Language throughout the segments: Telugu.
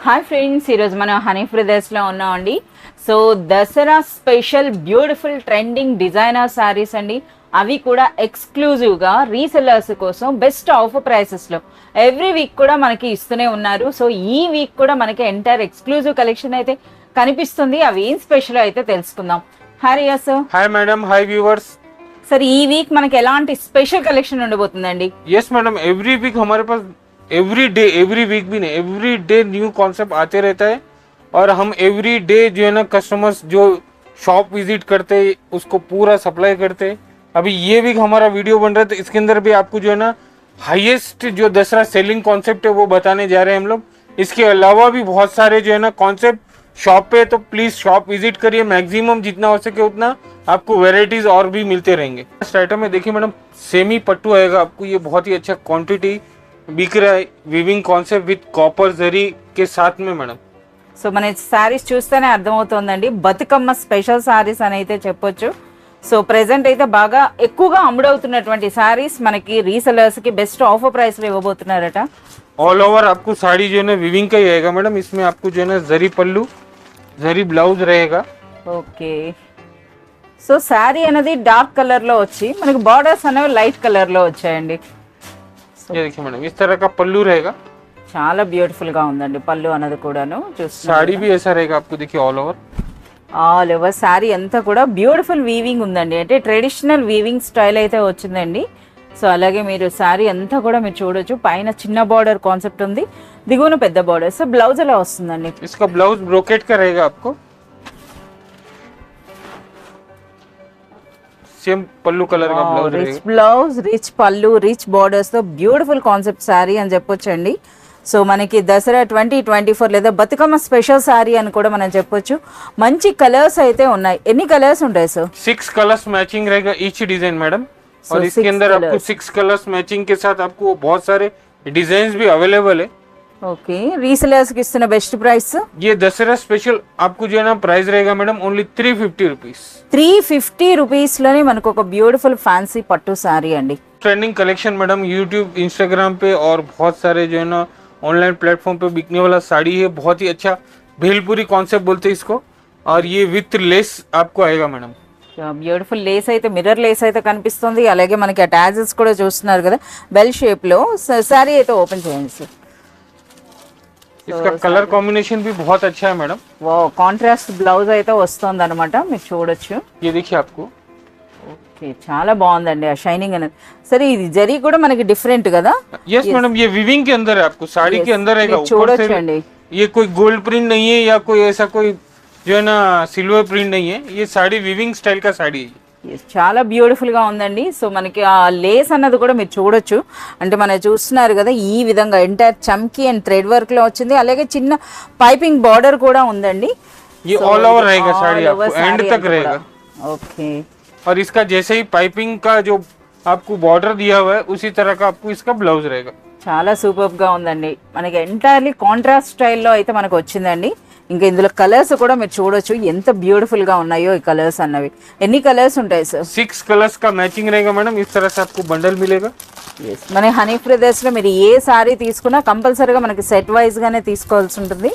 హాయ్ ఫ్రెండ్స్, ఈరోజు మనం హనీ బ్రదర్స్లో ఉన్నామండి. So Dasara special beautiful trending designer saris అండి. అవి కూడా ఎక్స్క్లూజివ్గా రీసెల్లర్స్ కోసం బెస్ట్ ఆఫర్ ప్రైసెస్లో ఎవ్రీ వీక్ కూడా మనకి ఇస్తూనే ఉన్నారు. సో ఈ వీక్ కూడా మనకి ఎంటైర్ ఎక్స్క్లూజివ్ కలెక్షన్ అయితే కనిపిస్తుంది. అవి ఏం స్పెషల్ అయితే తెలుసుకుందాం. Hi Riya sir. Hi madam, hi viewers. Sir ఈ వీక్ మనకి ఎలాంటి స్పెషల్ కలెక్షన్ ఉండబోతుందండి? यस मैडम, एवरी वीक हमारे पास एवरी वीक भी नहीं, एवरी डे न्यू कॉन्सेप्ट आते रहता है और हम एवरी डे जो है ना कस्टमर्स जो शॉप विजिट करते हैं उसको पूरा सप्लाई करते हैं. अभी ये वीक हमारा वीडियो बन रहा है तो इसके अंदर भी आपको जो है ना हाईएस्ट जो दसरा सेलिंग कॉन्सेप्ट है वो बताने जा रहे हैं हम लोग. इसके अलावा भी बहुत सारे जो है ना कॉन्सेप्ट शॉप पे, तो प्लीज शॉप विजिट करिए. मैक्सिमम जितना हो सके उतना आपको वेराइटीज और भी मिलते रहेंगे. फर्स्ट आइटम में देखिए मैडम, सेमी पट्टू आएगा आपको. ये बहुत ही अच्छा क्वांटिटी बिक रहा है, विविंग कॉन्सेप्ट विद कॉपर जरी के साथ में मैडम. సో మన శారీస్ చూస్తేనే అర్థమవుతుందండి, బతుకమ్మ స్పెషల్ శారీస్ అని అయితే చెప్పొచ్చు. సో ప్రెసెంట్ అయితే బాగా ఎక్కువగా అమ్ముడవుతున్నటువంటి శారీస్ మనకి రీసెలర్స్ కి బెస్ట్ ఆఫర్ ప్రైస్ లో ఇవ్వబోతున్నారట. ऑल ओवर आपको साड़ी जो है ना विविंग का ही आएगा मैडम. इसमें आपको जो है ना जरी पल्लू, जरी ब्लाउज रहेगा. ఓకే, సో శారీ అనేది డార్క్ కలర్ లో వచ్చి మనకి బార్డర్స్ అనేవి లైట్ కలర్ లో వచ్చాయండి. ये देखिए मैडम, इस तरह का पल्लू रहेगा. చాలా బ్యూటిఫుల్ గా ఉందండి పళ్ళు అన్నది కూడాను. చూస్తున్నారు साड़ी भी ऐसा रहेगा आपको. देखिए ऑल ఓవర్ శారీ అంతా కూడా బ్యూటిఫుల్ వీవింగ్ ఉందండి. అంటే ట్రెడిషనల్ వీవింగ్ స్టైల్ అయితే వచ్చిందండి. సో అలాగే మీరు శారీ అంతా కూడా మీరు చూడొచ్చు, పైన చిన్న బార్డర్ కాన్సెప్ట్ ఉంది, దిగువన పెద్ద బార్డర్. సో బ్లౌజ్ ఎలా వస్తుందండి? इसका ब्लाउज ब्रोकेट का रहेगा आपको. सेम पल्लू कलर का ब्लाउज రిచ్ रहेगा. బ్లౌజ్, రిచ్ పళ్ళు, రిచ్ బార్డర్స్ తో బ్యూటిఫుల్ కాన్సెప్ట్ శారీ అని చెప్పొచ్చండి. సో మనకి దసరా 2024 లేదా బతుకమ్మ స్పెషల్ శారీ అని కూడా మనం చెప్పొచ్చు. మంచి కలర్స్ అయితే ఉన్నాయి. ఎన్ని కలర్స్ ఉంటాయి సార్? 6 कलर्स मैचिंग रहेगा ईच डिजाइन मैडम. और इसके अंदर आपको 6 कलर्स मैचिंग के साथ आपको बहुत सारे डिजाइन भी अवेलेबल है. ఓకే, రీసెలర్స్ కి ఇస్తున్న బెస్ట్ ప్రైస్ ये दशहरा स्पेशल आपको जो है ना प्राइस रहेगा मैडम ओनली 350 रुपीज. 350 రూపీస్ లోనే మనకు ఒక బ్యూటిఫుల్ ఫ్యాన్సీ పట్టు శారీ అండి. Trending collection madam YouTube, Instagram पे और बहुत सारे जो है ना ऑनलाइन प्लेटफॉर्म पे बिकने वाला साड़ी है. बहुत ही अच्छा भेलपुरी कॉन्सेप्ट बोलते हैं इसको. और ये विथ लेस आपको आएगा मैडम. బ్యూటిఫుల్ లేస్ అయితే, మిర్రర్ లేస్ అయితే కనిపిస్తుంది. అలాగే మనకి అటాచెస్ కూడా చూస్తున్నారు కదా బెల్ షేప్ లో. శారీ అయితే ఓపెన్ చేయండి సార్. इसका कलर कॉम्बिनेशन भी बहुत अच्छा है मैडम. కాంట్రాస్ట్ బ్లౌజ్ అయితే వస్తుంది అనమాట, మీరు చూడొచ్చు. ये देखिए आपको. ఓకే, చాలా బాగుందండి ఆ షైనింగ్ అనేది. సరే ఇది జరీ కూడా మనకి డిఫరెంట్ కదా? यस मैडम, ये विविंग के अंदर है आपको, साड़ी के अंदर रहेगा. ऊपर చూడొచ్చు అండి. से ये कोई गोल्ड प्रिंट नहीं है या कोई ऐसा कोई जो है ना सिल्वर प्रिंट नहीं है. ये साड़ी विविंग स्टाइल का साड़ी है. చాలా బ్యూటిఫుల్ గా ఉందండి. సో మనకి ఆ లేస్ అన్నది కూడా మీరు చూడొచ్చు. అంటే మనం చూస్తున్నారు కదా ఈ విధంగా ఎంటైర్ చమ్కీ అండ్ థ్రెడ్ వర్క్ లో వచ్చింది. అలాగే చిన్న పైపింగ్ బార్డర్ కూడా ఉందండి. ये ऑल ओवर रहेगा साड़ी आपको, एंड तक रहेगा. ఓకే, और इसका जैसे ही पाइपिंग का जो आपको बॉर्डर दिया हुआ है उसी तरह का आपको इसका ब्लाउज रहेगा. చాలా సూపర్ గా ఉందండి. మనకి ఎంటైర్లీ కాంట్రాస్ట్ స్టైల్లో అయితే మనకు వచ్చిందండి. ఇంకా ఇందులో కలర్స్ కూడా మీరు చూడొచ్చు ఎంత బ్యూటిఫుల్ గా ఉన్నాయో ఈ కలర్స్ అన్నవి. ఎన్ని కలర్స్ ఉంటాయి సార్? 6 कलर्स का मैचिंग रहेगा मैडम. इस तरह से आपको बंडल मिलेगा. మన హనీ బ్రదర్స్ లో మీరు ఏ సారీ తీసుకున్నా కంపల్సరీగా మనకి సెట్ వైజ్ గానే తీసుకోవాల్సి ఉంటుంది.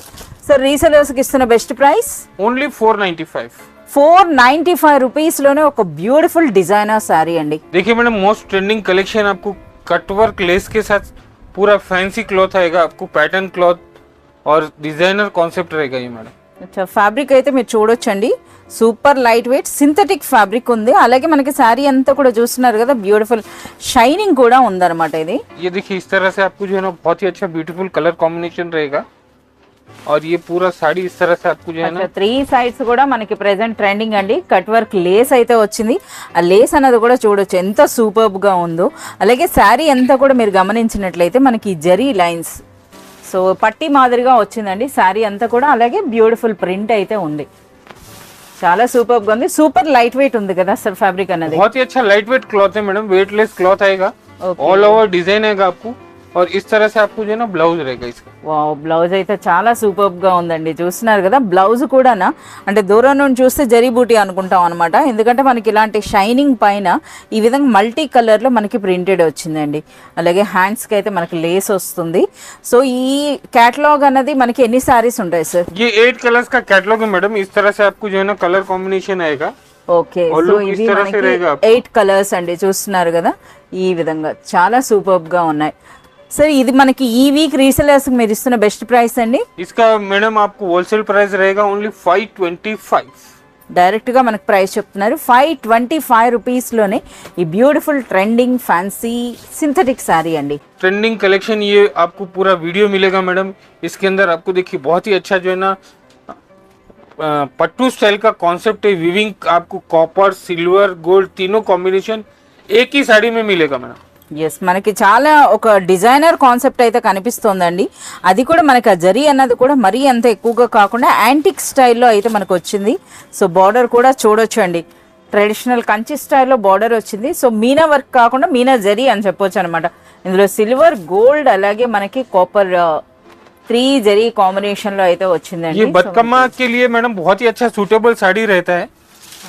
సార్ రీసెలర్స్ కి ఇస్తున్న బెస్ట్ ప్రైస్ ओनली 495. 495 రూపీస్ లోనే ఒక బ్యూటిఫుల్ డిజైనర్ సారీ అండి. देखिए मैडम, मोस्ट ट्रेंडिंग कलेक्शन आपको कटवर्क लेस के साथ पूरा फैंसी क्लॉथ आएगा आपको, पैटर्न क्लॉथ और डिजाइनर कॉन्सेप्ट रहेगा ये मैडम. అచ్చా, ఫ్యాబ్రిక్ అయితే మీరు చూడొచ్చండి, super light weight synthetic fabric ఉంది. అలాగే మనకి శారీ అంతా కూడా చూస్తున్నారు కదా బ్యూటిఫుల్ షైనింగ్ కూడా ఉందన్నమాట. ఇది ये देखिए इस तरह से आपको जो है ना बहुत ही अच्छा ब्यूटीफुल कलर कॉम्बिनेशन रहेगा. और ये पूरा साड़ी इस तरह से आपको जो है ना 3 సైడ్స్ కూడా మనకి ప్రెసెంట్ ట్రెండింగ్ అండి. కట్ వర్క్ లేస్ అయితే వచ్చింది. ఆ లేస్ అన్నది కూడా చూడొచ్చు ఎంత సూపర్బ్ గా ఉందో. అలాగే శారీ అంతా కూడా మీరు గమనించినట్లయితే మనకి జరీ లైన్స్, సో పట్టి మాదిరిగా వచ్చిందండి శారీ అంతా కూడా. అలాగే బ్యూటిఫుల్ ప్రింట్ అయితే ఉంది, చాలా సూపర్ గా ఉంది. సూపర్ లైట్ వెయిట్ ఉంది కదా సార్ ఫ్యాబ్రిక్ అన్నది. बहुत ही अच्छा लाइट वेट क्लॉथ है मैडम, वेटलेस क्लॉथ आएगा. ऑल ओवर डिजाइन आएगा आपको. और इस तरह से आपको जो है ना ब्लाउज रहेगा इसका। వావ్, బ్లౌజ్ అయితే చాలా సూపర్బ్ గా ఉందండి. చూస్తున్నారు కదా, బ్లౌజ్ కూడానా అంటే దూరం నుండి చూస్తే జరీ బూటీ అనుకుంటాం అనమాట. ఎందుకంటే మనకి ఇలాంటి షైనింగ్ పైన ఈ విధంగా మల్టీ కలర్ లో మనకి ప్రింటెడ్ వచ్చిందండి. అలాగే హ్యాండ్స్ కి అయితే మనకి లేస్ వస్తుంది. సో ఈ కేటలాగ్ అన్నది మనకి ఎన్ని సారీస్ ఉంటాయి సార్? ये 8 कलर्स का कैटलॉग है मैडम। इस तरह से आपको जो है ना कलर कॉम्बिनेशन आएगा। ఓకే, और సో look इस ఇవి तरह से మనకి रहेगा आपको। 8 కలర్స్ అండి. చూస్తున్నారు కదా, ఈ విధంగా చాలా సూపర్బ్ గా ఉన్నాయి. సార్ ఇది మనకి ఈ వీక్ రీసెలర్స్ మీరు ఇస్తున్న బెస్ట్ ప్రైస్ అండి. इसका मैडम आपको होलसेल प्राइस रहेगा ओनली 525। డైరెక్ట్ గా మనకి ప్రైస్ చెప్తున్నారు 525 రూపీస్ లోనే ఈ beautiful trending fancy synthetic sorry అండి. ट्रेंडिंग कलेक्शन ये आपको पूरा वीडियो मिलेगा मैडम। इसके अंदर आपको देखिए बहुत ही अच्छा जो है ना पट्टू स्टाइल का कॉन्सेप्ट है। विविंग आपको कॉपर सिल्वर गोल्ड तीनों कॉम्बिनेशन एक ही साड़ी में मिलेगा मैडम। ఎస్, మనకి చాలా ఒక డిజైనర్ కాన్సెప్ట్ అయితే కనిపిస్తోందండి. అది కూడా మనకి ఆ జరీ అన్నది కూడా మరీ అంత ఎక్కువగా కాకుండా యాంటిక్ స్టైల్లో అయితే మనకు వచ్చింది. సో బార్డర్ కూడా చూడొచ్చు అండి, ట్రెడిషనల్ కంచి స్టైల్లో బార్డర్ వచ్చింది. సో మీనా వర్క్ కాకుండా మీనా జరీ అని చెప్పొచ్చు అనమాట. ఇందులో సిల్వర్ గోల్డ్ అలాగే మనకి కాపర్ 3 జరీ కాంబినేషన్ లో అయితే వచ్చిందండి. ये बदकम्मा के लिए मैडम बहुत ही अच्छा सूटेबल साड़ी रहता है,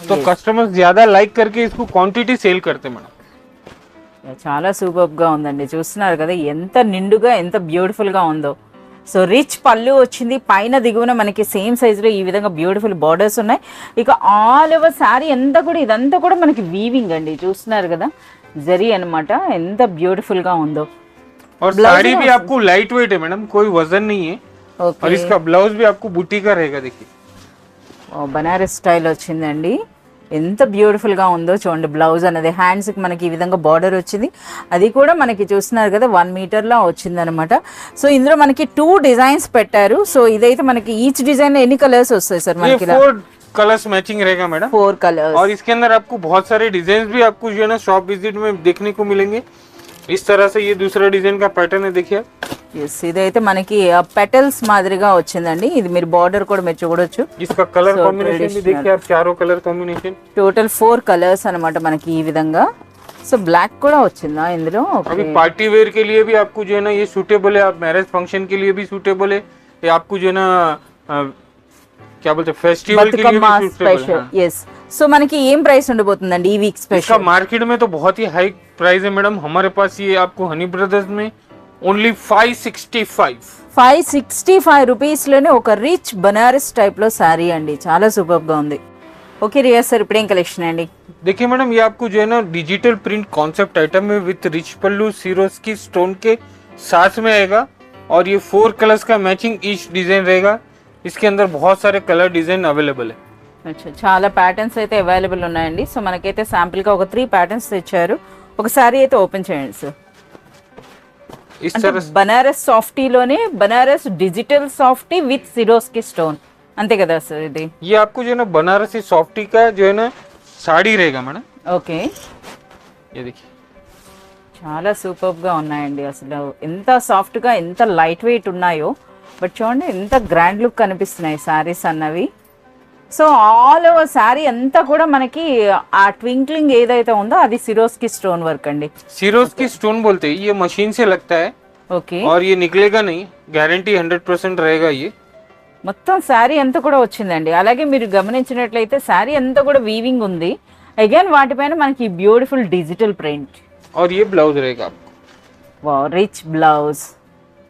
तो कस्टमर्स ज्यादा लाइक करके इसको क्वांटिटी सेल करते हैं मैडम। చాలా సూపర్ గా ఉందండి. చూస్తున్నారు కదా ఎంత నిండుగా ఎంత బ్యూటిఫుల్ గా ఉందో. సో రిచ్ పళ్ళు వచ్చింది, పైన దిగువన మనకి సేమ్ సైజ్ లో ఈ విధంగా బ్యూటిఫుల్ బార్డర్స్ ఉన్నాయి. ఇక ఆల్ ఓవర్ శారీ అంతా కూడా ఇదంతా కూడా మనకి వీవింగ్ అండి. చూస్తున్నారు కదా జరీ అన్నమాట, ఎంత బ్యూటిఫుల్ గా ఉందో. और साड़ी भी आपको लाइट वेट है मैडम, कोई वजन नहीं है। ఓకే, और इसका ब्लाउज भी आपको बूटी का रहेगा। देखिए బనారస్ స్టైల్ వచ్చిందండి, ఎంత బ్యూటిఫుల్ గా ఉందో చూడండి. బ్లౌజ్ అనేది హ్యాండ్స్ కి మనకి ఈ విధంగా బార్డర్ వచ్చింది. అది కూడా మనకి చూస్తున్నారు కదా 1 మీటర్ లా వచ్చింది అనమాట. సో ఇందులో మనకి 2 డిజైన్స్ పెట్టారు. సో ఇదైతే మనకి ఈచ్ డిజైన్ లో ఎన్ని కలర్స్ వస్తాయి సార్? ये మనకి 4 कलर्स मैचिंग रहेगा मैडम। 4 కలర్స్. और इसके अंदर आपको बहुत सारे डिजाइन भी आपको जो है ना शॉप विजिट में देखने को मिलेंगे। इस तरह से ये दूसरा डिजाइन का पैटर्न है, देखिए। ఎస్, ఇదైతే మనకి పెటల్స్ మాదిరిగా వచ్చిందండి. ఇది మీరు బార్డర్ కూడా మీరు చూడొచ్చు. इसका कलर So, कॉम्बिनेशन भी देखिए आप, चारों कलर कॉम्बिनेशन। టోటల్ 4 కలర్స్ అన్నమాట మనకి ఈ విధంగా. సో బ్లాక్ కూడా వచ్చిందా ఇందులో? अभी पार्टी वेयर के लिए भी आपको जो है ना ये सूटेबल है। आप मैरिज फंक्शन के लिए भी सूटेबल है। ये आपको जो है ना क्या बोलते हैं फेस्टिवल के लिए బతుకమ్మ भी सूटेबल है। స్పెషల్. ఎస్, సో మనకి ఏం ప్రైస్ ఉండబోతుందండి ఈ వీక్ इसका స్పెషల్? मार्केट में तो बहुत ही हाई प्राइस है मैडम। हमारे पास ये आपको हनी ब्रदर्स में ओनली 565। 565 రూపీస్ లోనే ఒక రిచ్ బనారస్ టైప్ లో సారీ అండి. చాలా సూపర్ గా ఉంది. ఓకే రియా సార్, ఇప్పుడు ఏం కలెక్షన్ అండి? देखिए मैडम ये आपको जो है ना डिजिटल प्रिंट कॉन्सेप्ट आइटम है विथ रिच पल्लू सीरोस की स्टोन के साथ में आएगा। और ये 4 कलर्स का मैचिंग ईच डिजाइन रहेगा। इसके अंदर बहुत सारे कलर डिजाइन अवेलेबल है। అచ్చా, చాలా ప్యాటర్న్స్ అయితే అవైలబుల్ ఉన్నాయండి. సో మనకైతే శాంపుల్ గా ఒక 3 ప్యాటర్న్స్ తెచ్చారు. ఒక సారీ అయితే ఓపెన్ చేయండి సార్. इस तरह से బనారస్ సాఫ్టీలోనే బనారస్ డిజిటల్ సాఫ్టీ విత్ సిరోస్కి స్టోన్, అంతే కదా సార్ ఇది? ये आपको जो है ना बनारसी सॉफ्टी का जो है ना साड़ी रहेगा मैडम। ఓకే, ये देखिए చాలా సూపర్గా ఉన్నాయండి. అసలు ఎంత సాఫ్ట్గా ఎంత లైట్ వెయిట్ ఉన్నాయో, బట్ చూడండి ఎంత గ్రాండ్ లుక్ కనిపిస్తున్నాయి శారీస్ అన్నవి. సో ఆల్ ఓవర్ శారీ అంతా కూడా మనకి ఆ ట్వింక్లింగ్ ఏదైతే ఉందో అది సిరోస్కి స్టోన్ వర్క్ అండి. सिरोस की स्टोन बोलते हैं। ये मशीन से लगता है ఓకే, और ये निकलेगा नहीं, गारंटी 100% रहेगा ये। మొత్తం శారీ అంతా కూడా వచ్చిందండి. అలాగే మీరు గమనించినట్లయితే శారీ అంతా కూడా వీవింగ్ ఉంది. అగైన్ వాటిపైన మనకి బ్యూటిఫుల్ డిజిటల్ ప్రింట్. और ये ब्लाउज रहेगा आपको। వావ్, రిచ్ బ్లౌజ్,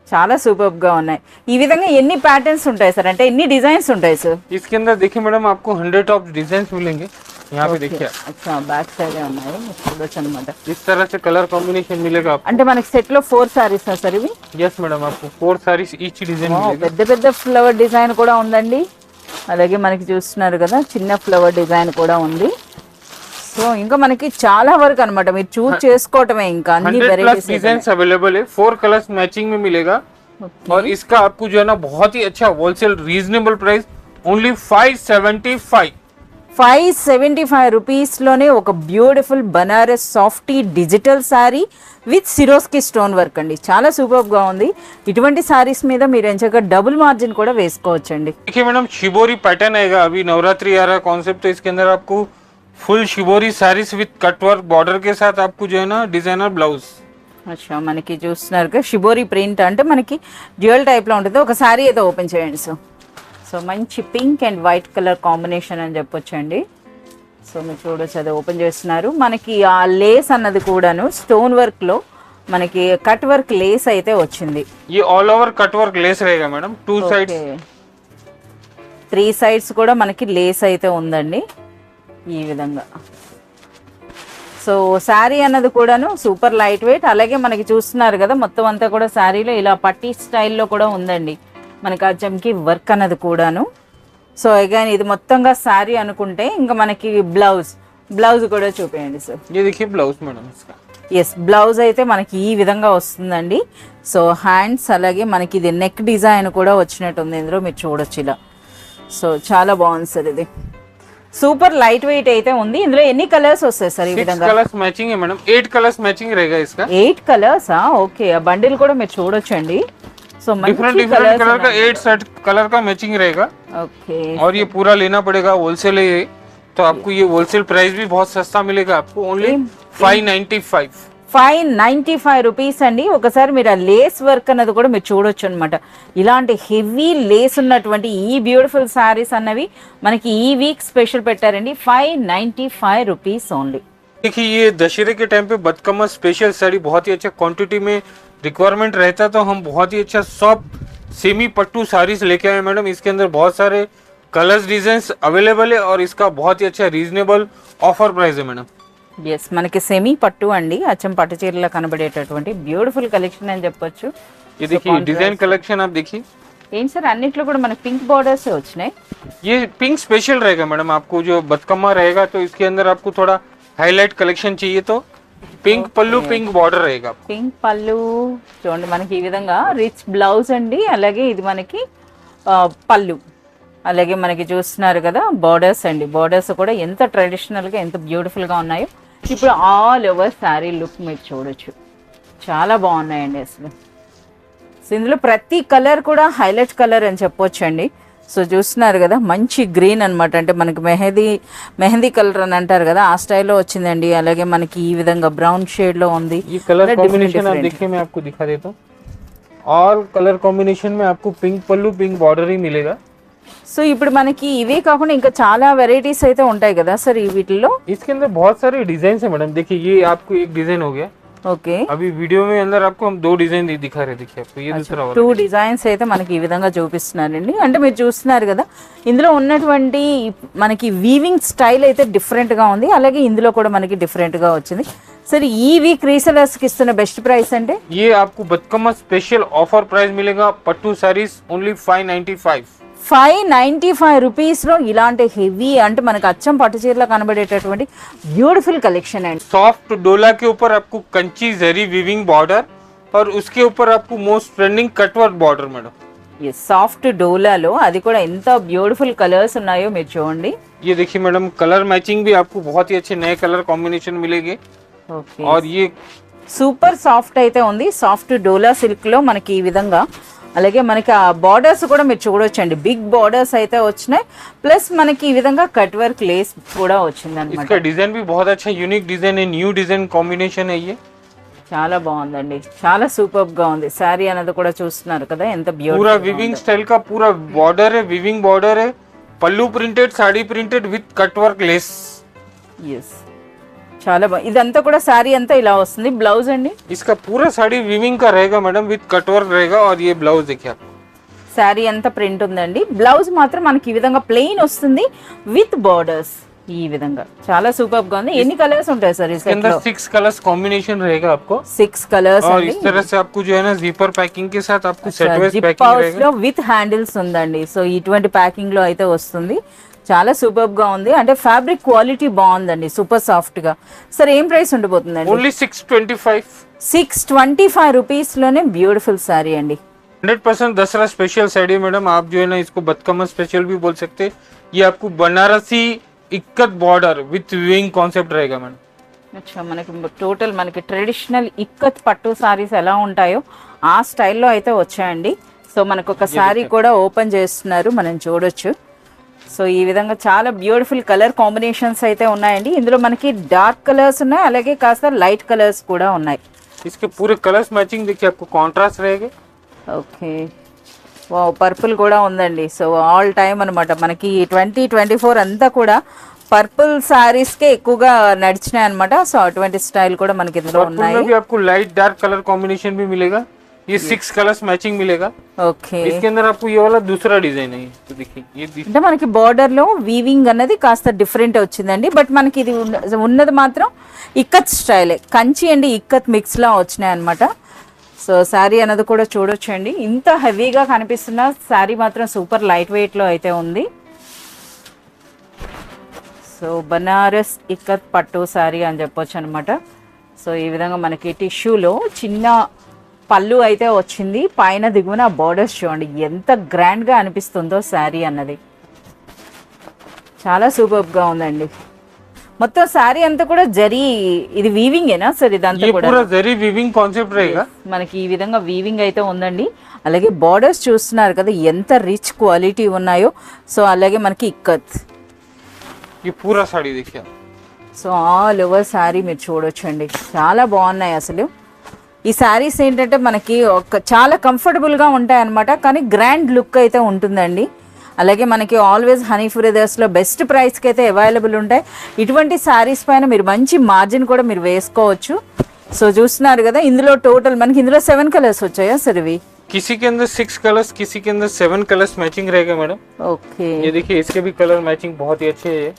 చాలా సూపర్ గా ఉన్నాయి. ఈ విధంగా ఎన్ని ప్యాటర్న్స్ ఉంటాయి సార్, అంటే ఎన్ని డిజైన్స్ ఉంటాయి సార్? इसके अंदर देखिए मैडम आपको 100 ऑफ डिजाइन मिलेंगे। यहाँ पे देखिए आप। అచ్చా, బ్యాక్ సైడ్ ఉన్నాయి చూడొచ్చు అనమాట. इस तरह से कलर कॉम्बिनेशन मिलेगा आपको। అంటే మనకి సెట్ లో 4 సారీస్ సార్ ఇవి? यस मैडम आपको 4 सारीज ईच डिजाइन వావ్, मिलेगा। పెద్ద పెద్ద ఫ్లవర్ డిజైన్ కూడా ఉందండి. అలాగే మనకి చూస్తున్నారు కదా చిన్న ఫ్లవర్ డిజైన్ కూడా ఉంది. సో ఇంకా మనకి చాలా వరకు అన్నమాట, మీరు చూస్ చేసుకోవటమే. ఇంకా అన్ని 100 प्लस వెరైటీస్ डिजाइन अवेलेबल है। 4 कलर्स मैचिंग में मिलेगा। और इसका आपको जो है ना बहुत ही अच्छा wholesale reasonable price only 575। 575 rupees లోనే ఒక beautiful Banaras softy digital sorry with Swarovski stone work అండి. చాలా సూపర్ గా ఉంది. ఇటువంటి సారీస్ మీద మీరు ఎంచగా డబుల్ మార్జిన్ కూడా వేసుకోవచ్చండి. देखिए मैडम शिबोरी पैटर्न आएगा। अभी नवरात्रि आ रहा कॉन्सेप्ट, तो इसके अंदर आपको full shibori saris with cutwork border के साथ आपको जो है ना डिजाइनर ब्लाउज। అచ్చా మనకి చూస్తున్నారుగా షిబోరి ప్రింట్ అంటే మనకి డ్యూయల్ టైప్లో ఉంటుంది. ఒక శారీ అయితే ఓపెన్ చేయండి. సో మంచి pink and white colour combination అని చెప్పొచ్చండి. సో మీరు చూడొచ్చు, అది ఓపెన్ చేస్తున్నారు. మనకి ఆ లేస్ అన్నది కూడాను స్టోన్ వర్క్లో మనకి కట్ వర్క్ లేస్ అయితే వచ్చింది. ये all over cut work less रहेगा मैडम, 2 साइड्स. 3 సైడ్స్ కూడా మనకి లేస్ అయితే ఉందండి ఈ విధంగా. సో శారీ అన్నది కూడాను సూపర్ లైట్ వెయిట్. అలాగే మనకి చూస్తున్నారు కదా మొత్తం అంతా కూడా శారీలో ఇలా పట్టీ స్టైల్లో కూడా ఉందండి మనకి ఆ జమ్కి వర్క్ అన్నది కూడాను. సో అగైన్ ఇది మొత్తంగా శారీ అనుకుంటే ఇంకా మనకి బ్లౌజ్ కూడా చూపేయండి సార్. ये देखिए ब्लाउज मैडम इसका. ఎస్, బ్లౌజ్ అయితే మనకి ఈ విధంగా వస్తుందండి. సో హ్యాండ్స్ అలాగే మనకి ఇది నెక్ డిజైన్ కూడా వచ్చినట్టు ఉంది ఇందులో మీరు చూడొచ్చు ఇలా. సో చాలా బాగుంది సార్, ఇది సూపర్ లైట్ వెయిట్ అయితే ఉంది. ఇందులో ఎన్ని కలర్స్ వస్తాయి సార్ ఈ 6 విధంగా? कलर्स मैचिंग है मैडम, 8 कलर्स मैचिंग रहेगा इसका. 8 కలర్సా? ఓకే, ఆ బండిల్ కూడా మీరు చూడొచ్చండి. సో डिफरेंट डिफरेंट कलर का 8 सेट कलर का मैचिंग रहेगा. ఓకే, और ये पूरा लेना पड़ेगा होलसेल है ये, तो आपको ये होलसेल प्राइस भी बहुत सस्ता मिलेगा आपको, ओनली 595. 595 రూపీస్ అండి. ఒకసారి మీరు ఆ లేస్ వర్క్ అన్నది కూడా మీరు చూడొచ్చు అనమాట. ఇలాంటి హెవీ లేస్ ఉన్నటువంటి ఈ బ్యూటిఫుల్ శారీస్ అన్నవి మనకి ఈ వీక్ స్పెషల్ పెట్టారండి. 595 రూపీస్ ఓన్లీ. देखिए ये दशहरे के टाइम पे बदकमा स्पेशल साड़ी बहुत ही अच्छा क्वांटिटी में रिक्वायरमेंट रहता है, तो हम बहुत ही अच्छा सॉफ्ट सेमी पट्टू साड़ीज लेके आए मैडम. इसके अंदर बहुत सारे कलर्स डिजाइन अवेलेबल है और इसका बहुत ही अच्छा रीजनेबल ऑफर प्राइस है मैडम. ఎస్, మనకి సెమీ పట్టు అండి, అచ్చం పట్టు చీరలో కనబడేటటువంటి బ్యూటిఫుల్ కలెక్షన్ అని చెప్పొచ్చు. ये देखिए डिजाइन कलेक्शन आप देखिए. ఏంటి సార్ అన్నిట్లో కూడా మనకి పింక్ బార్డర్స్ వచ్చినాయి. ये पिंक स्पेशल रहेगा मैडम, आपको जो बदकमा रहेगा तो इसके अंदर आपको थोड़ा हाईलाइट कलेक्शन चाहिए तो पिंक पल्लू पिंक बॉर्डर रहेगा. పింక్ పళ్ళు చూడండి మనకి ఈ విధంగా రిచ్ బ్లౌజ్ అండి. అలాగే ఇది మనకి పళ్ళు, అలాగే మనకి చూస్తున్నారు కదా బార్డర్స్ అండి. బార్డర్స్ కూడా ఎంత ట్రెడిషనల్గా ఎంత బ్యూటిఫుల్గా ఉన్నాయో. ఇప్పుడు ఆల్ ఓవర్ శారీ లుక్ మీరు చూడొచ్చు, చాలా బాగున్నాయండి అసలు. సో ఇందులో ప్రతి కలర్ కూడా హైలైట్ కలర్ అని చెప్పొచ్చు అండి. సో చూస్తున్నారు కదా మంచి గ్రీన్ అనమాట, అంటే మనకి మెహందీ కలర్ అని అంటారు కదా ఆ స్టైల్లో వచ్చిందండి. అలాగే మనకి ఈ విధంగా బ్రౌన్ షేడ్ లో ఉంది. ये कलर कॉम्बिनेशन आप देखिए, मैं आपको दिखा देता हूँ. ऑल कलर कॉम्बिनेशन में आपको पिंक पल्लू पिंक बॉर्डर ही मिलेगा. సో ఇప్పుడు మనకి ఇవే కాకుండా ఇంకా చాలా వెరైటీస్ అయితే ఉంటాయి కదా సార్ ఈ వీటిల్లో? इसके अंदर बहुत सारे डिजाइन है मैडम. देखिए ये आपको एक डिजाइन हो गया. ఓకే, अभी वीडियो में अंदर आपको हम 2 डिजाइन दिखा रहे. देखिए आपको ये दूसरा वाला 2 డిజైన్స్ అయితే మనకి ఈ విధంగా చూపిస్తున్నారండి. అంటే మీరు చూస్తున్నారు కదా ఇందులో ఉన్నటువంటి మనకి వీవింగ్ స్టైల్ అయితే డిఫరెంట్ గా ఉంది. అలాగే ఇందులో కూడా మనకి డిఫరెంట్ గా వచ్చింది. సరే ఈ వీక్ రీసెలర్స్ కి ఇస్తున్న బెస్ట్ ప్రైస్ అంటే? ये आपको बदकमा स्पेशल ऑफर प्राइस मिलेगा. पट्टू साड़ीज ओनली 595. 595 రూపీస్లో ఇలాంటి హెవీ అంటే మనకు అచ్చం పట్టు చీరలో కనబడేటటువంటి బ్యూటిఫుల్ కలెక్షన్ అండి. सॉफ्ट डोला के ऊपर आपको कंची जरी वीविंग बॉर्डर और उसके ऊपर आपको most trending cutwork border madam. ఈ సాఫ్ట్ డోలాలో అది కూడా ఎంత బ్యూటిఫుల్ కలర్స్ ఉన్నాయో మీరు చూడండి. ये देखिए मैडम कलर मैचिंग भी आपको बहुत ही अच्छे नए कलर कॉम्बिनेशन मिलेंगे. ఓకే, और ये సూపర్ సాఫ్ట్ అయితే ఉంది. సాఫ్ట్ డోలా సిల్క్ లో మనకి ఈ విధంగా, అలాగే మనకి ఆ బార్డర్స్ కూడా మీరు చూడొచ్చండి, బిగ్ బార్డర్స్ అయితే వచ్చినాయి. ప్లస్ మనకి ఈ విధంగా కట్ వర్క్ లేస్ కూడా వచ్చింది అనమాట. इसका डिजाइन भी बहुत अच्छा यूनिक डिजाइन है, न्यू डिजाइन कॉम्बिनेशन है ये. చాలా బాగుందండి, చాలా సూపర్ గా ఉంది. శారీ అనేది కూడా చూస్తున్నారు కదా ఎంత पूरा బ్యూటిఫుల్. विविंग स्टाइल का पूरा बॉर्डर है, विविंग बॉर्डर है, pallu printed sari printed with cutwork lace. Yes, చాలా బాగుంది. ఇదంతా కూడా శారీ అంతా ఇలా వస్తుంది. బ్లౌజ్ అండి इसका पूरा साड़ी विविंग का रहेगा मैडम, विथ कटवर्क रहेगा. और ये ब्लाउज देखिए आप, శారీ అంతా ప్రింట్ ఉందండి. బ్లౌజ్ మాత్రం మనకి ఈ విధంగా ప్లెయిన్ వస్తుంది విత్ బార్డర్స్. ఈ విధంగా చాలా సూపర్ గా ఉంది. ఎన్ని కలర్స్ ఉంటాయి సార్ ఈ इसके సెట్ अंदर లో? 6 कलर्स कॉम्बिनेशन रहेगा आपको. 6 కలర్స్ और అండి. इस तरह से आपको जो है ना जीपर पैकिंग के साथ आपको set wise zip packing pouch रहेगा. లో విత్ హ్యాండిల్స్ ఉందండి. సో ఇటువంటి ప్యాకింగ్ లో అయితే వస్తుంది. చాలా సూపర్ గా ఉంది. అంటే ఫ్యాబ్రిక్ క్వాలిటీ బాగుందండి, సూపర్ సాఫ్ట్ గా. సార్ ఏం ప్రైస్ ఉండబోతుందండి? ओनली 625. 625 రూపీస్ లోనే బ్యూటిఫుల్ సారీ అండి. 100% दसरा स्पेशल साड़ी मैडम. आप जो है ना इसको बदकमा स्पेशल भी बोल सकते हैं. ये आपको Banarasi ikat border with viewing concept रहेगा मैडम. అచ్చా, మనకి టోటల్ మనకి ట్రెడిషనల్ ఇక్కత్ పట్టు సారీస్ ఎలా ఉంటాయో ఆ స్టైల్లో అయితే వచ్చాయండి. సో మనకు ఒక సారీ కూడా ఓపెన్ చేస్తున్నారు, మనం చూడొచ్చు. సో ఈ విధంగా చాలా బ్యూటిఫుల్ కలర్ కాంబినేషన్స్ అయితే ఉన్నాయండి. ఇందులో మనకి డార్క్ కలర్స్ ఉన్నాయి, అలాగే కాస్త లైట్ కలర్స్ కూడా ఉన్నాయి. इसके पूरे कलर्स मैचिंग देखिए, आपको कॉन्ट्रास्ट रहेगा। ఓకే, వావ్, పర్పుల్ కూడా ఉందండి. సో ఆల్ టైమ్ అనమాట మనకి 2024 అంతా కూడా పర్పుల్ సారీస్కే ఎక్కువగా నడిచినాయి అనమాట. సో అటువంటి స్టైల్ కూడా మనకి ఇందులో पर्पल ఉన్నాయి. में भी आपको लाइट डार्क कलर कॉम्बिनेशन भी मिलेगा। ये 6 कलर्स मैचिंग मिलेगा। ఓకే, इसके अंदर आपको ये वाला दूसरा डिजाइन है, तो देखिए ये అంటే మనకి బార్డర్ లో వీవింగ్ అన్నది కాస్త డిఫరెంట్ వచ్చిందండి. బట్ మనకి ఇది ఉన్నది మాత్రం ఇక్కత్ స్టైలే, కంచి అండి ఇక్కత్ మిక్స్ లా వచ్చినాయి అనమాట. సో శారీ అన్నది కూడా చూడొచ్చండి. ఇంత హెవీగా కనిపిస్తున్న శారీ మాత్రం సూపర్ లైట్ వెయిట్ లో అయితే ఉంది. సో బనారస్ ఇక్కత్ పట్టు శారీ అని చెప్పొచ్చు అనమాట. సో ఈ విధంగా మనకి టిష్యూలో చిన్న పళ్ళు అయితే వచ్చింది. పైన దిగువన బోర్డర్స్ చూడండి ఎంత గ్రాండ్గా అనిపిస్తుందో శారీ అన్నది. చాలా సూపర్గా ఉందండి. మొత్తం శారీ అంతా కూడా జరీ, ఇది వీవింగేనా సార్? ఇదంతా ये కూడా पूरा जरी वीविंग कॉन्सेप्ट रहेगा। మనకి ఈ విధంగా వీవింగ్ అయితే ఉందండి. అలాగే బార్డర్స్ చూస్తున్నారు కదా ఎంత రిచ్ క్వాలిటీ ఉన్నాయో. సో అలాగే మనకి ఇక్కత్, ये पूरा साड़ी देखिए आप। సో ఆల్ ఓవర్ శారీ మీరు చూడొచ్చండి. చాలా బాగున్నాయి అసలు. ఈ శారీస్ ఏంటంటే మనకి చాలా కంఫర్టబుల్గా ఉంటాయి అన్నమాట, కానీ గ్రాండ్ లుక్ అయితే ఉంటుందండి. అలాగే మనకి ఆల్వేస్ హనీ బ్రదర్స్లో బెస్ట్ ప్రైస్కి అయితే అవైలబుల్ ఉంటాయి. ఇటువంటి శారీస్ పైన మీరు మంచి మార్జిన్ కూడా మీరు వేసుకోవచ్చు. సో చూస్తున్నారు కదా, ఇందులో టోటల్ మనకి ఇందులో 7 కలర్స్ వచ్చాయా సార్? ఇవి किसी के अंदर 6 कलर्स, किसी के अंदर 7 कलर्स मैचिंग रहेगा मैडम। ఓకే, ये देखिए इसके भी कलर मैचिंग बहुत ही अच्छे है।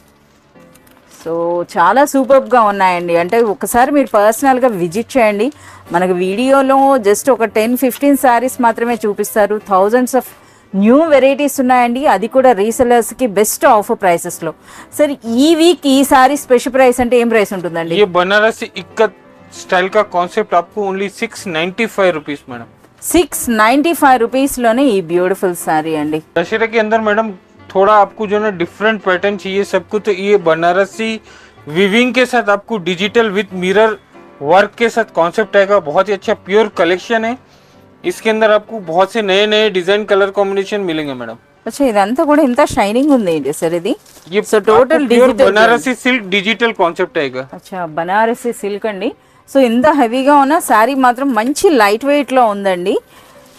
సో చాలా సూపర్గా ఉన్నాయండి. అంటే ఒకసారి మీరు పర్సనల్గా విజిట్ చేయండి. మనకు వీడియోలో జస్ట్ ఒక 10-15 శారీస్ మాత్రమే చూపిస్తారు. థౌజండ్స్ ఆఫ్ న్యూ వెరైటీస్ ఉన్నాయండి, అది కూడా రీసెలర్స్కి బెస్ట్ ఆఫర్ ప్రైసెస్లో. సరే ఈ వీక్ ఈ సారీ స్పెషల్ ప్రైస్ అంటే ఏం ప్రైస్ ఉంటుందండి? ये बनारसी इक्कत स्टाइल का कॉन्सेप्ट आपको ओनली 695 रुपीस मैडम। 695 రూపీస్లోనే ఈ బ్యూటిఫుల్ శారీ అండి. दशहरा के अंदर मैडम थोड़ा आपको जो ना डिफरेंट पैटर्न चाहिए सबको, तो ये बनारसी विविंग के साथ आपको डिजिटल विथ मिरर वर्क के साथ कॉन्सेप्ट आएगा। बहुत ही अच्छा प्योर कलेक्शन है। इसके अंदर आपको बहुत से नए नए डिजाइन कलर कॉम्बिनेशन मिलेंगे मैडम। అచ్చా, ఇదంతా కూడా ఇంత షైనింగ్ ఉంది ఏంటి సార్ ఇది? ये so total pure Banarasi silk digital concept आएगा। అచ్చా, బనారసి సిల్క్ అండి. సో ఇంత హెవీగా ఉన్న శారీ మాత్రం మంచి లైట్ వెయిట్ లో ఉందండి.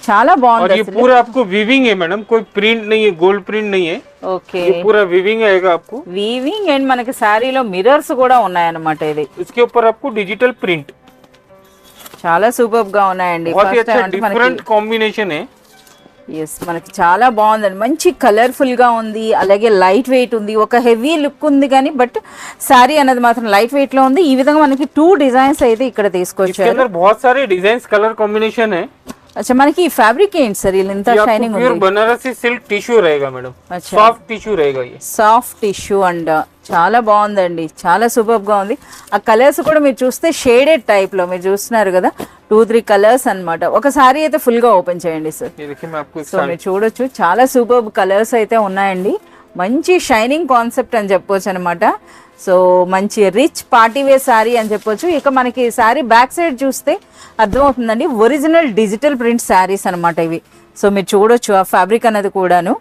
చాలా और బాగుంది ये అసలు. पूरा आपको विविंग है मैडम, कोई प्रिंट नहीं है, गोल्ड प्रिंट नहीं है। ఓకే, ये पूरा विविंग आएगा आपको। వీవింగ్ అండ్ మనకి శారీలో మిర్రర్స్ కూడా ఉన్నాయన్నమాట. ఇది इसके ऊपर आपको डिजिटल प्रिंट, చాలా సూపర్ గా ఉన్నాయండి. बहुत ही ఫస్ట్ अच्छा టైం అంటే डिफरेंट మనకి कॉम्बिनेशन है। ఎస్, మనకి చాలా బాగుందండి. మంచి కలర్ఫుల్ గా ఉంది, అలాగే లైట్ వెయిట్ ఉంది. ఒక హెవీ లుక్ ఉంది కానీ బట్ శారీ అనేది మాత్రం లైట్ వెయిట్ లో ఉంది. ఈ విధంగా మనకి 2 డిజైన్స్ అయితే ఇక్కడ इसके తీసుకొచ్చారు. अंदर बहुत सारे डिजाइन कलर कॉम्बिनेशन है। అచ్చా, మనకి ఈ ఫ్యాబ్రిక్ ఏంటి సార్? ఇలా ఇంత ये आपको షైనింగ్ प्योर ఉంది. बनारसी सिल्क टिश्यू रहेगा मैडम, अच्छा। सॉफ्ट टिश्यू रहेगा ये। సాఫ్ట్ టిష్యూ అండ్ చాలా బాగుందండి. చాలా సూపర్ గా ఉంది. ఆ కలర్స్ కూడా మీరు చూస్తే షేడెడ్ టైప్ లో మీరు చూస్తున్నారు కదా, 2-3 కలర్స్ అన్నమాట. ఒకసారి అయితే ఫుల్ గా ఓపెన్ చేయండి సార్. ये देखिए मैं आपको एक సో మీరు చూడొచ్చు చాలా సూపర్ కలర్స్ అయితే ఉన్నాయండి. మంచి షైనింగ్ కాన్సెప్ట్ అని చెప్పొచ్చు అనమాట. సో మంచి రిచ్ పార్టీ వేర్ శారీ అని చెప్పొచ్చు. ఇక మనకి శారీ బ్యాక్ సైడ్ చూస్తే అర్థమవుతుందండి, ఒరిజినల్ డిజిటల్ ప్రింట్ శారీస్ అనమాట ఇవి. సో మీరు చూడొచ్చు ఆ ఫ్యాబ్రిక్ అనేది కూడాను.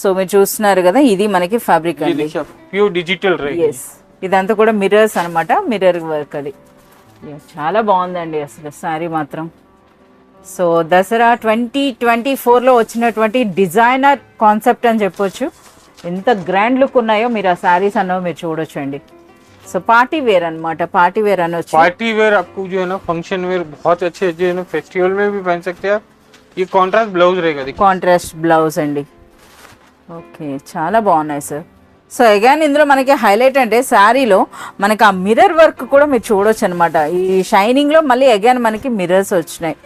సో మీరు చూస్తున్నారు కదా, ఇది మనకి ఫ్యాబ్రిక్ ये అండి. देखिए आप प्योर डिजिटल रहेगा। ఎస్, ఇదంతా కూడా మిర్రర్స్ అనమాట, మిర్రర్ వర్క్ అది. Yes, చాలా బాగుందండి అసలు శారీ మాత్రం. సో దసరా 2024లో వచ్చినటువంటి డిజైనర్ కాన్సెప్ట్ అని చెప్పొచ్చు. ఎంత గ్రాండ్ లుక్ ఉన్నాయో మీరు ఆ శారీస్ అన్నో మీరు చూడొచ్చండి. సో పార్టీ వేర్ అన్నమాట, పార్టీ వేర్ అనొచ్చు. पार्टी वेयर आपको जो है ना फंक्शन वेयर बहुत अच्छे जो है ना फेस्टिवल में भी पहन सकते हैं आप। ये कॉन्ट्रास्ट ब्लाउज रहेगा देखिए। కాంట్రాస్ట్ బ్లౌజ్ అండి. ఓకే, చాలా బాగున్నాయి సార్. సో అగైన్ ఇందులో మనకి హైలైట్ అంటే శారీలో మనకి ఆ మిర్రర్ వర్క్ కూడా మీరు చూడొచ్చు అనమాట. ఈ షైనింగ్లో మళ్ళీ అగైన్ మనకి మిర్రర్స్ వచ్చినాయి.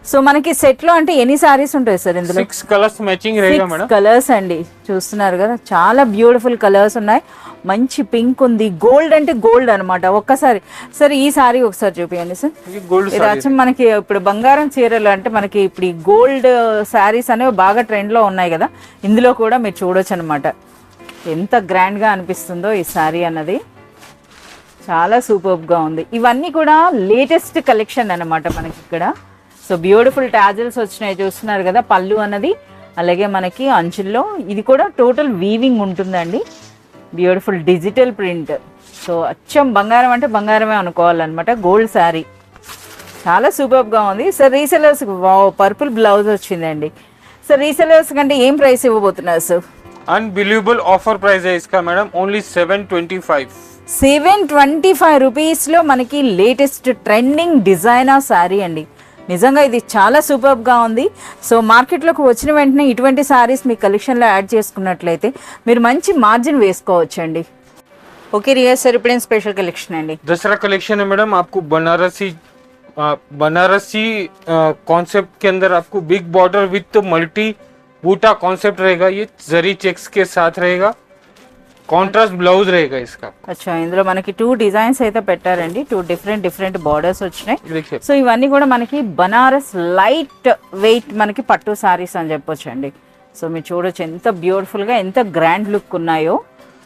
సో మనకి సెట్లో అంటే ఎన్ని శారీస్ ఉంటాయి సార్ ఇందులో? 6 कलर्स मैचिंग रहेगा मैडम। కలర్స్ అండి, చూస్తున్నారు కదా, చాలా బ్యూటిఫుల్ కలర్స్ ఉన్నాయి. మంచి పింక్ ఉంది, గోల్డ్ అంటే గోల్డ్ అనమాట. ఒక్కసారి సార్ ఈ సారీ ఒకసారి చూపించండి సార్. ये गोल्ड ఇది వచ్చి మనకి ఇప్పుడు బంగారం చీరలు అంటే మనకి ఇప్పుడు ఈ గోల్డ్ శారీస్ అనేవి బాగా ట్రెండ్ లో ఉన్నాయి కదా, ఇందులో కూడా మీరు చూడొచ్చు అనమాట. ఎంత గ్రాండ్ గా అనిపిస్తుందో ఈ శారీ అన్నది. చాలా సూపర్ గా ఉంది. ఇవన్నీ కూడా లేటెస్ట్ కలెక్షన్ అన్నమాట మనకి ఇక్కడ. సో బ్యూటిఫుల్ టాజిల్స్ వచ్చినాయి చూస్తున్నారు కదా, పళ్ళు అన్నది. అలాగే మనకి అంచుల్లో ఇది కూడా టోటల్ వీవింగ్ ఉంటుందండి. Beautiful digital print. సో అచ్చం బంగారం అంటే బంగారమే అనుకోవాలన్నమాట. గోల్డ్ శారీ. చాలా సూపర్ గా ఉంది sir. Resellers wow purple blouse వచ్చిందండి. సార్ రీసెలర్స్ కంటే ఏం ప్రైస్ ఇవ్వబోతున్నారు సార్? अनबिलीवेबल ऑफर प्राइस है इसका मैडम, ओनली 725. 725 రూపీస్లో మనకి లేటెస్ట్ ట్రెండింగ్ డిజైనర్ శారీ అండి. నిజంగా ఇది చాలా సూపర్గా ఉంది. సో మార్కెట్లోకి వచ్చిన వెంటనే ఇటువంటి శారీస్ మీ కలెక్షన్లో యాడ్ చేసుకున్నట్లయితే మీరు మంచి మార్జిన్ వేసుకోవచ్చండి. ఓకే రియా సార్, ఇప్పుడు ఏం స్పెషల్ కలెక్షన్ అండి? दसरा कलेक्शन है मैडम, आपको बनारसी कॉन्सेप्ट के अंदर आपको बिग बॉर्डर विथ मल्टी बूटा कॉन्सेप्ट रहेगा. ये जरी चेक्स के साथ रहेगा, కాంట్రాస్ట్ బ్లౌజ్ रहेगा इसका. అచ్చా, ఇందులో మనకి 2 డిజైన్స్ అయితే పెట్టారండి. 2 డిఫరెంట్ బార్డర్స్ వచ్చినాయి. देखिए సో ఇవన్నీ కూడా మనకి బనారస్ లైట్ వెయిట్ మనకి పట్టు సారీస్ అని చెప్పొచ్చు అండి. సో మీరు చూడొచ్చు ఎంత బ్యూటిఫుల్ గా ఎంత గ్రాండ్ లుక్ ఉన్నాయో.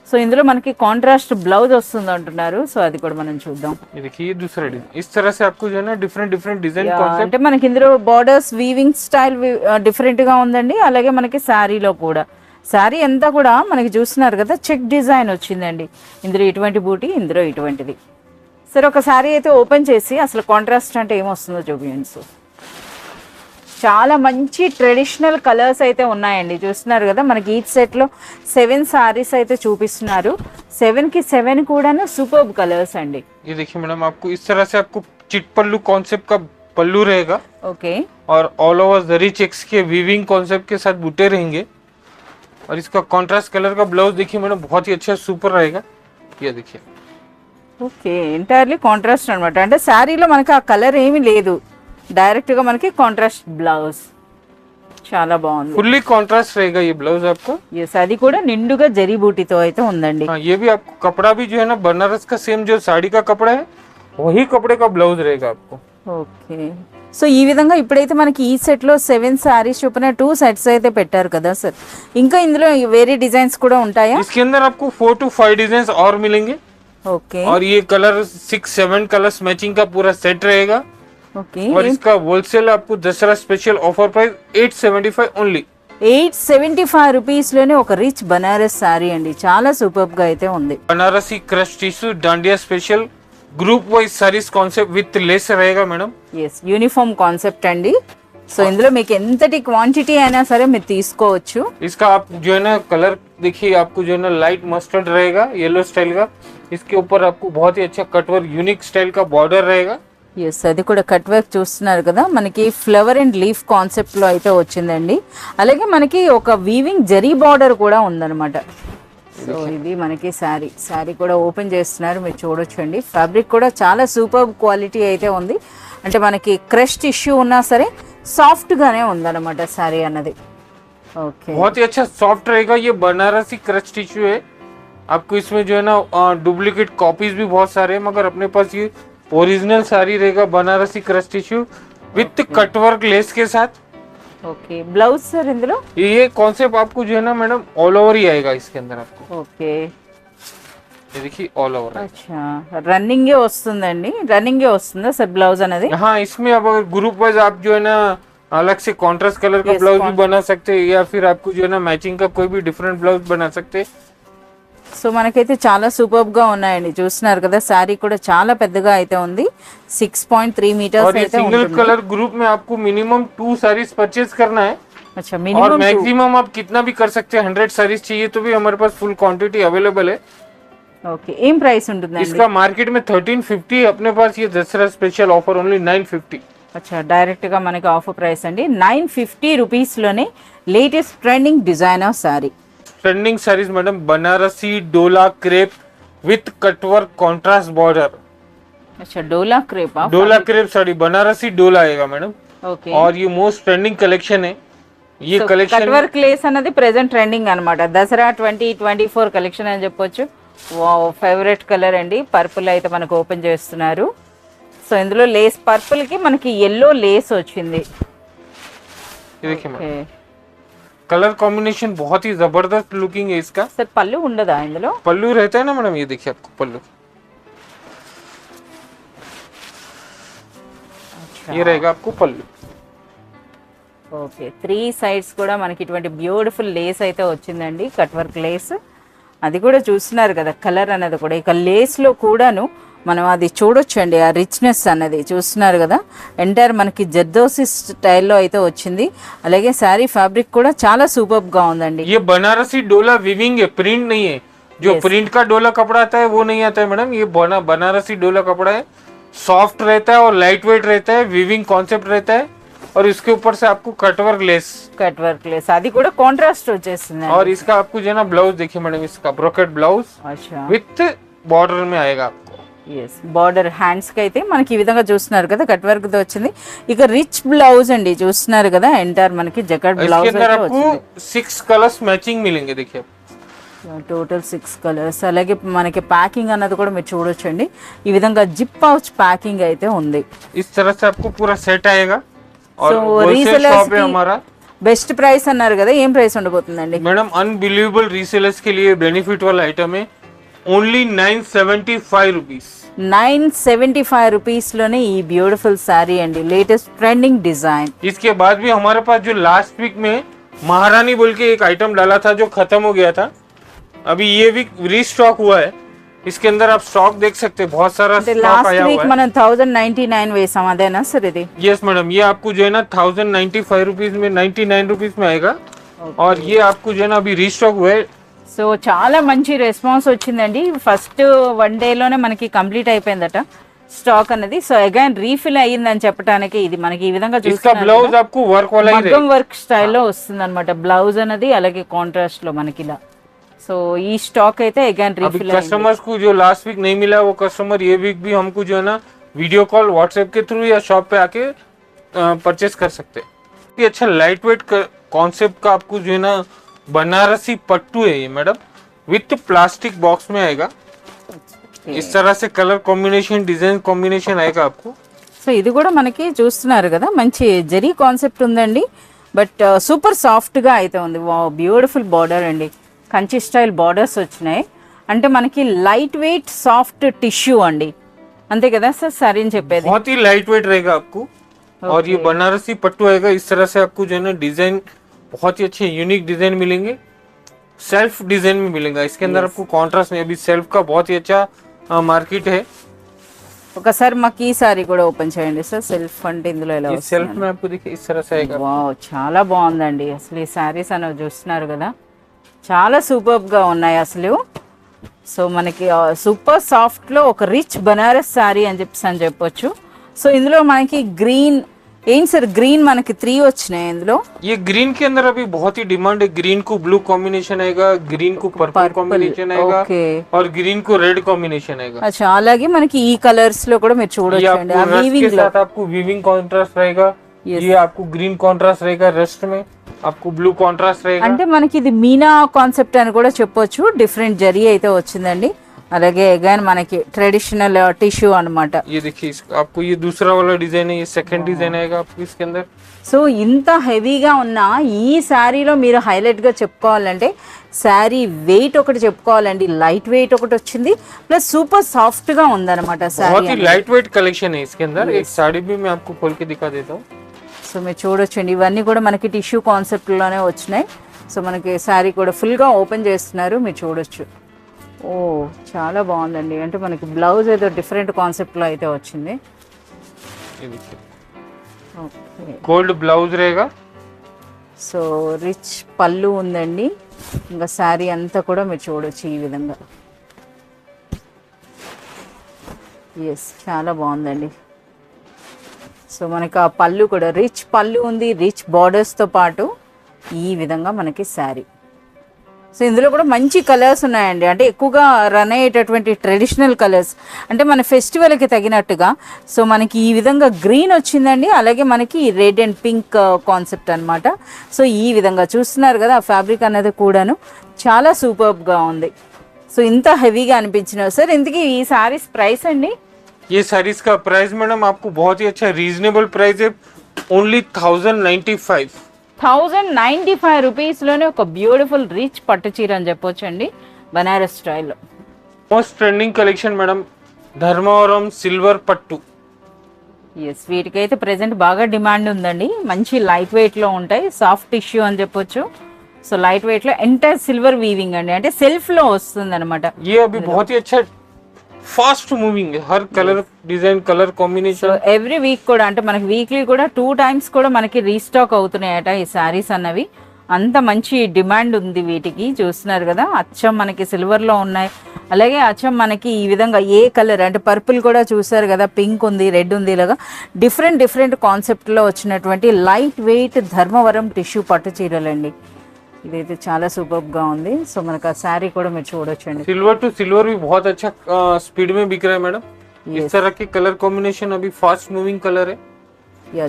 సో ఇందులో మనకి కాంట్రాస్ట్ బ్లౌజ్ వస్తుంది అంటున్నారు. సో అది కూడా మనం చూద్దాం. ये देखिए दूसरा डिजाइन, इस तरह से आपको जो है ना डिफरेंट डिजाइन कॉन्सेप्ट. అంటే మనకి ఇందులో బార్డర్స్ వీవింగ్ స్టైల్ డిఫరెంట్ గా ఉందండి. అలాగే మనకి శారీలో కూడా శారీ అంతా కూడా మనకి చూస్తున్నారు కదా చెక్ డిజైన్ వచ్చిందండి. ఇందులో ఇటువంటి బూటీ, ఇందులో ఇటువంటిది. సరే ఒక శారీ అయితే ఓపెన్ చేసి అసలు కాంట్రాస్ట్ అంటే ఏమొస్తుందో చూపించండి సార్. చాలా మంచి ట్రెడిషనల్ కలర్స్ అయితే ఉన్నాయండి. చూస్తున్నారు కదా మనకి ఈచ్ సెట్లో 7 సారీస్ అయితే చూపిస్తున్నారు. 7కి 7 కూడాను సూపర్బ్ కలర్స్ అండి. ये देखिए मैडम, आपको इस तरह से आपको चिट पल्लू कॉन्सेप्ट का पल्लू रहेगा. ఓకే, और ऑल ओवर जरी चेक्स के वीविंग कॉन्सेप्ट के साथ बूटे रहेंगे. और इसका कॉन्ट्रास्ट कलर का ब्लाउज देखिए मैडम, बहुत ही अच्छा सुपर रहेगा. ये देखिए ఓకే ఎంటైర్లీ కాంట్రాస్ట్ అనమాట. అంటే శారీలో మనకి ఆ కలర్ ఏమీ లేదు, డైరెక్ట్గా మనకి కాంట్రాస్ట్ బ్లౌజ్. చాలా బాగుంది. फुल्ली कॉन्ट्रास्ट रहेगा ये ब्लाउज आपको. ఎస్, అది కూడా నిండుగా జరీ బూటీతో అయితే ఉందండి. हाँ, ये भी आपको कपड़ा भी जो है ना बनारस का सेम जो साड़ी का कपड़ा है वही कपड़े का ब्लाउज रहेगा आपको. ఓకే, సో ఈ విధంగా ఇప్పుడైతే మనకి ఈ సెట్లో 7 సారీస్ చొప్పున 2 సెట్స్ అయితే పెట్టారు కదా సార్. ఇంకా ఇందులో వేరే డిజైన్స్ కూడా ఉంటాయా? इसके अंदर आपको 4 to 5 डिजाइन और मिलेंगे. ఓకే और ये कलर 6-7 कलर्स मैचिंग का पूरा सेट रहेगा. ఓకే, और इसका होलसेल आपको दसरा स्पेशल ऑफर प्राइस 875 ओनली. 875 రూపీస్లోనే ఒక రిచ్ బనారస్ సారీ అండి. చాలా సూపర్గా అయితే ఉంది. Banarasi crush tissue dandiya special group wise saris concept with lace रहेगा मैडम. ఎస్, యూనిఫామ్ కాన్సెప్ట్ అండి. సో ఇందులో మీకు ఎంతటి క్వాంటిటీ అయినా సరే మీరు తీసుకోవచ్చు. इसका आप जो है ना कलर देखिए, आपको जो है ना लाइट मस्टर्ड रहेगा, येलो स्टाइल का. इसके ऊपर आपको बहुत ही अच्छा कटवर्क यूनिक स्टाइल का बॉर्डर रहेगा. ఎస్, అది కూడా కట్ వర్క్ చూస్తున్నారు కదా మనకి ఫ్లవర్ అండ్ లీఫ్ కాన్సెప్ట్లో అయితే వచ్చిందండి. అలాగే మనకి ఒక వీవింగ్ జరీ బార్డర్ కూడా ఉందన్నమాట. సో ఇది మనకి శారీ కూడా ఓపెన్ చేస్తున్నారు, మీరు చూడొచ్చు అండి. ఫ్యాబ్రిక్ కూడా చాలా సూపర్ క్వాలిటీ అయితే ఉంది. అంటే మనకి క్రష్ టిష్యూ ఉన్నా సరే సాఫ్ట్గానే ఉందన్నమాట శారీ అన్నది. ఓకే, बहुत ही अच्छा सॉफ्ट रहेगा. ये बनारसी क्रश टिश्यू है. आपको इसमें जो है ना डुप्लीकेट कॉपीज भी बहुत सारे हैं, मगर अपने पास ये ओरिजिनल साड़ी रहेगा Banarasi crush tissue with cutwork less के साथ. ఓకే బ్లౌజ్ సార్ ఇందులో. ये कॉन्सेप्ट आपको जो है ना मैडम ऑल ओवर ही आएगा इसके अंदर आपको. ఓకే, ये देखिए ऑल ओवर. అచ్చా రన్నింగే వస్తుందండి. రన్నింగే వస్తుందా సార్ బ్లౌజ్ అనేది? हाँ, इसमें अब अगर ग्रुप वाइज आप जो है ना अलग से कॉन्ट्रास्ट कलर का Yes, ब्लाउज भी बना सकते हैं, या फिर आपको जो है ना मैचिंग का कोई भी डिफरेंट ब्लाउज बना सकते हैं. సో మనకైతే చాలా సూపర్గా ఉన్నాయండి. చూస్తున్నారు కదా శారీ కూడా చాలా పెద్దగా అయితే ఉంది. 6.3 और మీటర్స్ ये అయితే सिंगल ఉంటుంది. कलर ग्रुप में आपको मिनिमम 2 साड़ीज परचेज करना है. అచ్చా, और మినిమం मैक्सिमम आप कितना भी कर सकते हैं. 100 साड़ीज चाहिए तो भी हमारे पास फुल क्वांटिटी अवेलेबल है. ఓకే, ఏం ప్రైస్ ఉంటుందండి? इसका मार्केट में 1350, अपने पास ये दसरा स्पेशल ऑफर ओनली 950. అచ్చా, డైరెక్ట్గా మనకి ఆఫర్ ప్రైస్ అండి. 950 రూపీస్లోనే latest trending designer sari. Trending saris madam, Banarasi डोला crepe with cutwork contrast border. అచ్చా, డోలా క్రేపా? डोला क्रेप साड़ी बनारसी डोला आएगा मैडम. ఓకే, और ये मोस्ट ट्रेंडिंग कलेक्शन है. ये कलेक्शन కట్ వర్క్ లేస్ అన్నది ప్రెసెంట్ ట్రెండింగ్ అన్నమాట. దసరా 2024 కలెక్షన్ అని చెప్పొచ్చు. వావ్, ఫేవరెట్ కలర్ అండి. పర్పుల్ అయితే మనకు ఓపెన్ చేస్తున్నారు. సో ఇందులో లేస్ పర్పుల్ కి మనకి ఎల్లో లేస్ వచ్చింది. ये देखिए मैडम, ఓకే कलर कॉम्बिनेशन बहुत ही जबरदस्त लुकिंग है इसका. సార్ పళ్ళు ఉండదా ఇందులో? पल्लू रहता है ना मैडम, ये देखिए आपको पल्लू ये रहेगा आपको पल्लू. ఓకే, 3 సైడ్స్ కూడా మనకి ఇటువంటి బ్యూటిఫుల్ లేస్ అయితే వచ్చిందండి. కట్ వర్క్ లేస్ అది కూడా చూస్తున్నారు కదా కలర్ అనేది కూడా. ఇక లేస్లో కూడాను మనం అది చూడొచ్చండి, ఆ రిచ్నెస్ అన్నది చూస్తున్నారు కదా. ఎంటైర్ మనకి జర్దోసి స్టైల్లో అయితే వచ్చింది. అలాగే శారీ ఫ్యాబ్రిక్ కూడా చాలా సూపర్ గా ఉందండి. ये बनारसी डोला विविंग है, प्रिंट नहीं है. जो प्रिंट का डोला कपड़ा आता है वो नहीं आता है मैडम. ये बनारसी डोला कपड़ा है, सॉफ्ट रहता है और लाइट वेट रहता है, विविंग कॉन्सेप्ट रहता है और इसके ऊपर से आपको cutwork less. Cut work lace అది కూడా కాంట్రాస్ట్ వచ్చేస్తుంది. और इसका आपको जो है ना ब्लाउज देखिए मैडम, इसका ब्रोकेट ब्लाउज అచ్చా, विथ बॉर्डर में आएगा आपको. ఎస్ బార్డర్ హ్యాండ్స్ కి అయితే మనకి ఈ విధంగా చూస్తున్నారు కదా, కట్ వర్క్ తో వచ్చింది. ఇక రిచ్ బ్లౌజ్ అండి, చూస్తున్నారు కదా ఎంటైర్ మనకి జకెట్ इसके బ్లౌజ్ अंदर అయితే आपको వచ్చింది. 6 कलर्स मैचिंग मिलेंगे. देखिए టోటల్ 6 కలర్స్. అలాగే మనకి ప్యాకింగ్ అన్నది కూడా మీరు చూడొచ్చండి, ఈ విధంగా జిప్ పౌచ్ ప్యాకింగ్ అయితే ఉంది. इस तरह से आपको पूरा सेट आएगा. और So, होलसेल resellers शॉप है की- हमारा బెస్ట్ ప్రైస్ అన్నారు కదా, ఏం ప్రైస్ ఉండబోతుందండి? मैडम. अनबिलीवेबल रीसेलर्स के लिए बेनिफिट वाला आइटम है, ओनली 975 रुपीस. 975 రూపీస్ లోనే ఈ బ్యూటిఫుల్ శారీ అండి, లేటెస్ట్ ట్రెండింగ్ డిజైన్. इसके बाद भी हमारे पास जो लास्ट वीक में महारानी बोल के एक आइटम डाला था जो खत्म हो गया था, अभी ये वीक रीस्टॉक हुआ है. इसके अंदर आप स्टॉक देख सकते हैं, बहुत सारा అంటే स्टॉक లాస్ట్ आया వీక్ हुआ है. మనం 1099 వేసాం, అదేనా సార్ ఇది? यस मैडम, ये आपको जो है ना 1095 रुपीज में 99 रुपीज में आएगा. और ये आपको जो है ना अभी रीस्टॉक हुआ है. సో చాలా మంచి రెస్పాన్స్ వచ్చిందండి. ఫస్ట్ 1 డేలోనే మనకి కంప్లీట్ అయిపోయిందట స్టాక్ అన్నది. సో అగైన్ రీఫిల్ అయ్యిందని చెప్పడానికి ఇది మనకి ఈ విధంగా इसका చూస్తున్నారు ब्लाउज కదా, आपको वर्क वाला ही మగ్గం వర్క్ స్టైల్లో వస్తుంది అనమాట బ్లౌజ్ అన్నది, అలాగే కాంట్రాస్ట్ లో మనకి ఇలా. సో ఈ స్టాక్ అయితే అగైన్ अभी రీఫిల్ कस्टमर्स को जो लास्ट वीक नहीं मिला वो कस्टमर ये वीक भी हमको जो है ना वीडियो कॉल व्हाट्सएप के थ्रू या शॉप पे आके परचेस कर सकते हैं. ये अच्छा लाइट वेट कॉन्सेप्ट का आपको जो है ना बनारसी पट्टू है ये मैडम, विथ प्लास्टिक बॉक्स में आएगा. इस तरह से कलर कॉम्बिनेशन डिजाइन कॉम्बिनेशन आएगा आपको. సో ఇది కూడా మనకి చూస్తున్నారు కదా, మంచి జరీ కాన్సెప్ట్ ఉందండి, బట్ సూపర్ సాఫ్ట్ గా అయితే ఉంది. బ్యూటిఫుల్ బార్డర్ అండి, కంచి స్టైల్ బార్డర్స్ వచ్చినాయి. అంటే మనకి లైట్ వెయిట్ సాఫ్ట్ టిష్యూ అండి, అంతే కదా సార్ సారీ అని చెప్పేది? बहुत ही लाइट वेट रहेगा आपको. और ये बनारसी पट्टू आएगा. इस तरह से आपको जो है ना डिजाइन बहुत ही अच्छे यूनिक डिजाइन मिलेंगे, सेल्फ डिजाइन में मिलेगा. इसके अंदर आपको कॉन्ट्रास्ट में अभी सेल्फ का बहुत ही अच्छा मार्केट है. ఒకసారి మాకు ఈ సారీ కూడా ఓపెన్ చేయండి సార్. సెల్ఫ్ అంటే ఇందులో ఎలా ये सेल्फ में आपको देखिए इस तरह से आएगा. వావ్, చాలా బాగుందండి. అసలు ఈ శారీస్ అనేవి చూస్తున్నారు కదా, చాలా సూపర్ గా ఉన్నాయి అసలు. సో మనకి సూపర్ సాఫ్ట్ లో ఒక రిచ్ బనారస్ శారీ అని చెప్పొచ్చు. సో ఇందులో మనకి గ్రీన్ ఏంటి సార్, గ్రీన్ మనకి 3 వచ్చినాయి ఇందులో. ये ग्रीन के अंदर अभी बहुत ही डिमांड है. ग्रीन को ब्लू कॉम्बिनेशन आएगा, ग्रीन को पर्पल कॉम्बिनेशन आएगा ఓకే. और గ్రీन को रेड कॉम्बिनेशन आएगा. అచ్చా, అలాగే మనకి ఈ కలర్స్ లో కూడా మీరు ये చూడొచ్చండి, ఆ आपको रस्ट के వీవింగ్ లో. साथ आपको वीविंग कॉन्ट्रास्ट रहेगा. Yes. ये आपको ग्रीन कॉन्ट्रास्ट रहेगा, रस्ट में आपको ब्लू कॉन्ट्रास्ट रहेगा. అంటే మనకి ఇది మీనా కాన్సెప్ట్ అని కూడా చెప్పొచ్చు. డిఫరెంట్ జరీ అయితే వచ్చిందండి. అలాగే అగైన్ మనకి ట్రెడిషనల్ టిష్యూ అన్నమాట. ये देखिए आपको ये दूसरा वाला डिजाइन है, ये सेकंड डिजाइन आएगा आपको इसके अंदर. సో ఇంత హెవీగా ఉన్న ఈ శారీలో మీరు హైలైట్ గా చెప్పుకోవాలంటే శారీ వెయిట్ ఒకటి చెప్పుకోవాలండి, లైట్ వెయిట్ ఒకటి వచ్చింది, ప్లస్ సూపర్ సాఫ్ట్ గా ఉందన్నమాట बहुत శారీ. ही लाइट वेट कलेक्शन है इसके अंदर. एक साड़ी भी मैं आपको खोल के दिखा देता हूँ. సో మీరు చూడొచ్చండి, ఇవన్నీ కూడా మనకి టిష్యూ కాన్సెప్ట్ లోనే వచ్చినాయి. సో మనకి శారీ కూడా ఫుల్ గా ఓపెన్ చేస్తున్నారు, మీరు చూడొచ్చు. ఓ చాలా బాగుందండి. అంటే మనకి బ్లౌజ్ ఏదో డిఫరెంట్ కాన్సెప్ట్ లో అయితే వచ్చింది. ये देखिए ఓకే. गोल्ड ब्लाउज रहेगा. సో రిచ్ పళ్ళు ఉందండి, ఇంకా శారీ అంతా కూడా మీరు చూడొచ్చు ఈ విధంగా. ఎస్, చాలా బాగుందండి. సో మనకి ఆ పళ్ళు కూడా రిచ్ పళ్ళు ఉంది, రిచ్ బార్డర్స్తో పాటు ఈ విధంగా మనకి శారీ. సో ఇందులో కూడా మంచి కలర్స్ ఉన్నాయండి, అంటే ఎక్కువగా రన్ అయ్యేటటువంటి ట్రెడిషనల్ కలర్స్, అంటే మన ఫెస్టివల్కి తగినట్టుగా. సో మనకి ఈ విధంగా గ్రీన్ వచ్చిందండి, అలాగే మనకి రెడ్ అండ్ పింక్ కాన్సెప్ట్ అన్నమాట. సో ఈ విధంగా చూస్తున్నారు కదా, ఆ ఫ్యాబ్రిక్ అనేది కూడాను చాలా సూపర్గా ఉంది. సో ఇంత హెవీగా అనిపించినావు సార్. ఇంతకీ ఈ సారీస్ ప్రైస్ అండి? ये साड़ीज का प्राइस मैडम आपको बहुत ही अच्छा रीजनेबल प्राइस है, ओनली 1095. 1095 రూపీస్లోనే ఒక బ్యూటిఫుల్ రిచ్ పట్టు చీర అని చెప్పొచ్చండి, బనారస్ స్టైల్లో. Most trending collection madam, Dharmavaram silver पट्टू. ఎస్, వీటికైతే ప్రెసెంట్ బాగా డిమాండ్ ఉందండి. మంచి లైట్ వెయిట్లో ఉంటాయి, సాఫ్ట్ టిష్యూ అని చెప్పొచ్చు. సో లైట్ వెయిట్లో ఎంటైర్ సిల్వర్ వీవింగ్ అండి, అంటే సెల్ఫ్లో వస్తుంది అనమాట. ये अभी बहुत ही अच्छा फास्ट मूविंग है, हर colour design colour so combination. Every week కూడా అంటే మనకి వీక్లీ కూడా 2 టైమ్స్ కూడా మనకి రీస్టాక్ అవుతున్నాయట ఈ శారీస్ అన్నవి. అంత మంచి డిమాండ్ ఉంది వీటికి. చూస్తున్నారు కదా, అచ్చం మనకి సిల్వర్లో ఉన్నాయి. అలాగే అచ్చం మనకి ఈ విధంగా ఏ కలర్ అంటే పర్పుల్ కూడా చూసారు కదా, పింక్ ఉంది, రెడ్ ఉంది, ఇలాగా డిఫరెంట్ డిఫరెంట్ కాన్సెప్ట్లో వచ్చినటువంటి లైట్ వెయిట్ ధర్మవరం టిష్యూ పట్టు చీరలండి. ఇదైతే చాలా సూపర్గా ఉంది. సో మనకు ఆ శారీ కూడా మీరు చూడొచ్చండి. सिल्वर टू सिल्वर भी बहुत अच्छा स्पीड में बिक रहा है मैडम। इस तरह के कलर कॉम्बिनेशन अभी फास्ट मूविंग कलर है।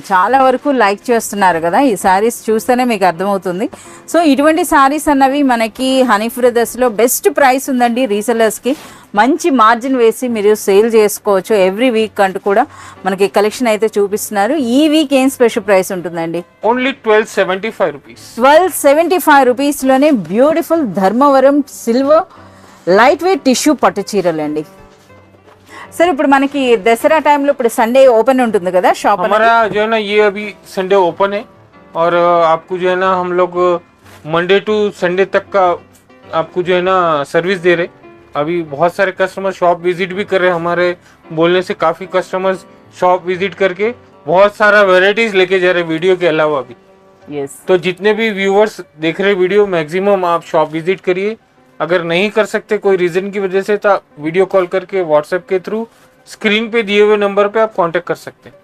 చాలా వరకు లైక్ చేస్తున్నారు కదా, ఈ శారీస్ చూస్తేనే మీకు అర్థమవుతుంది. సో ఇటువంటి శారీస్ అన్నవి మనకి హనీ బ్రదర్స్లో బెస్ట్ ప్రైస్ ఉందండి. రీసెలర్స్కి మంచి మార్జిన్ వేసి మీరు సేల్ చేసుకోవచ్చు. ఎవ్రీ వీక్ అంటూ కూడా మనకి కలెక్షన్ అయితే చూపిస్తున్నారు. ఈ వీక్ ఏం స్పెషల్ ప్రైస్ ఉంటుందండి? Only 1275 rupees. 1275 రూపీస్లోనే beautiful Dharmavaram silver light weight tissue పట్టు చీరలండి. सर ఇప్పుడు మనకి దసరా టైంలో ఇప్పుడు సండే ఓపెన్ ఉంటుంది కదా షాప్? हमारा जो है ना ये अभी संडे ओपन है और आपको जो है ना हम लोग मंडे टू संडे तक का आपको जो है ना सर्विस दे रहे। अभी बहुत सारे कस्टमर शॉप विजिट भी कर रहे हैं। हमारे बोलने से काफ़ी कस्टमर्स शॉप विजिट करके बहुत सारा वेराइटीज लेके जा रहे वीडियो के अलावा भी। यस, तो जितने भी व्यूवर्स देख रहे वीडियो मैक्सिमम आप शॉप विजिट करिए। अगर नहीं कर सकते कोई रीजन की वजह से तो वीडियो कॉल करके व्हाट्सएप के थ्रू स्क्रीन पे दिए हुए नंबर पे आप कांटेक्ट कर सकते हैं।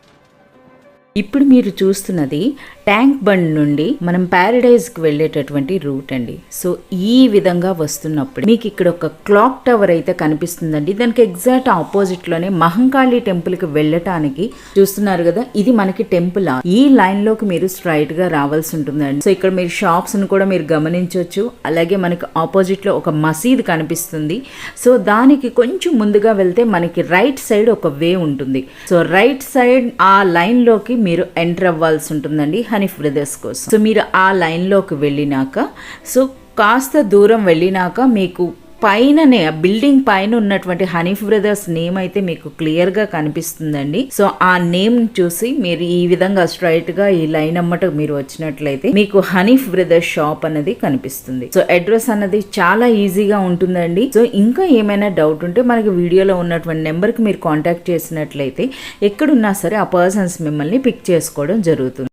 ఇప్పుడు మీరు చూస్తున్నది ట్యాంక్ బండ్ నుండి మనం ప్యారడైజ్కి వెళ్ళేటటువంటి రూట్ అండి. సో ఈ విధంగా వస్తున్నప్పుడు మీకు ఇక్కడ ఒక క్లాక్ టవర్ అయితే కనిపిస్తుందండి. దానికి ఎగ్జాక్ట్ ఆపోజిట్లోనే మహంకాళి టెంపుల్కి వెళ్ళటానికి చూస్తున్నారు కదా, ఇది మనకి టెంపుల్. ఈ లైన్లోకి మీరు స్ట్రైట్గా రావాల్సి ఉంటుందండి. సో ఇక్కడ మీరు షాప్స్ను కూడా మీరు గమనించవచ్చు. అలాగే మనకి ఆపోజిట్లో ఒక మసీద్ కనిపిస్తుంది. సో దానికి కొంచెం ముందుగా వెళ్తే మనకి రైట్ సైడ్ ఒక వే ఉంటుంది. సో రైట్ సైడ్ ఆ లైన్లోకి మీరు ఎంటర్ అవ్వాల్సి ఉంటుందండి హనీ బ్రదర్స్ కోసం. సో మీరు ఆ లైన్లోకి వెళ్ళినాక సో కాస్త దూరం వెళ్ళినాక మీకు పైననే బిల్డింగ్ పైన ఉన్నటువంటి హనీ బ్రదర్స్ నేమ్ అయితే మీకు క్లియర్గా కనిపిస్తుందండి. సో ఆ నేమ్ చూసి మీరు ఈ విధంగా స్ట్రైట్గా ఈ లైన్ అమ్మట మీరు వచ్చినట్లయితే మీకు హనీ బ్రదర్స్ షాప్ అనేది కనిపిస్తుంది. సో అడ్రస్ అన్నది చాలా ఈజీగా ఉంటుందండి. సో ఇంకా ఏమైనా డౌట్ ఉంటే మనకి వీడియోలో ఉన్నటువంటి నెంబర్కి మీరు కాంటాక్ట్ చేసినట్లయితే ఎక్కడున్నా సరే ఆ పర్సన్స్ మిమ్మల్ని పిక్ చేసుకోవడం జరుగుతుంది.